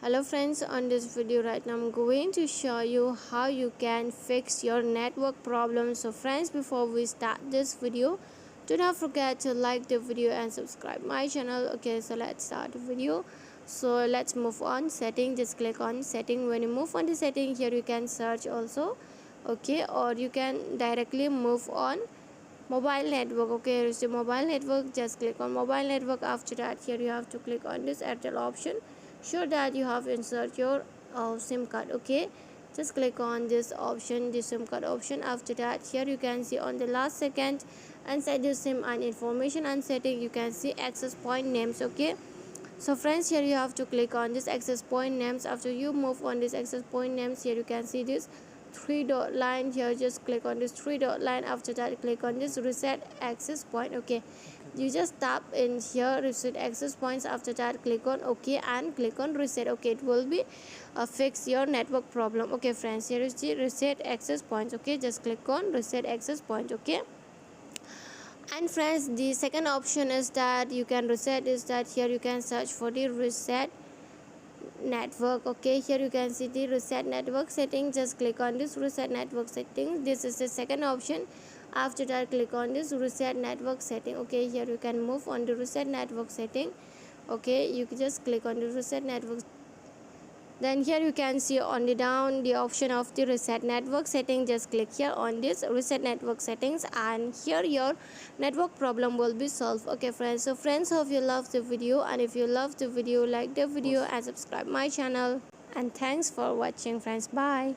Hello friends, on this video right now I'm going to show you how you can fix your network problem. So friends, before we start this video, do not forget to like the video and subscribe my channel. Okay, so let's start the video. So let's move on setting. Just click on setting. When you move on the setting, here you can search also, okay, or you can directly move on mobile network. Okay, here is the mobile network. Just click on mobile network. After that, here you have to click on this Airtel option. Sure that you have insert your SIM card. Okay, just click on this option, the SIM card option. After that, here you can see on the last second and set the SIM and information and setting. You can see access point names. Okay, so friends, here you have to click on this access point names. After you move on this access point names, here you can see this three dot line. Here just click on this three dot line. After that, click on this reset access point. Okay, you just tap in here reset access points. After that, click on OK and click on reset. Okay, it will be fix your network problem. Okay friends, here is the reset access points. Okay, just click on reset access point. Okay, and friends, the second option is that you can reset is that here you can search for the reset network. Okay, here you can see the reset network setting. Just click on this reset network setting. This is the second option. After that, click on this reset network setting. Okay, here you can move on the reset network setting. Okay, you can just click on the reset network. Then here you can see on the down the option of the reset network setting. Just click here on this reset network settings and here your network problem will be solved. Okay friends, so friends, hope you love the video, and if you love the video, like the video and subscribe my channel. And thanks for watching friends. Bye.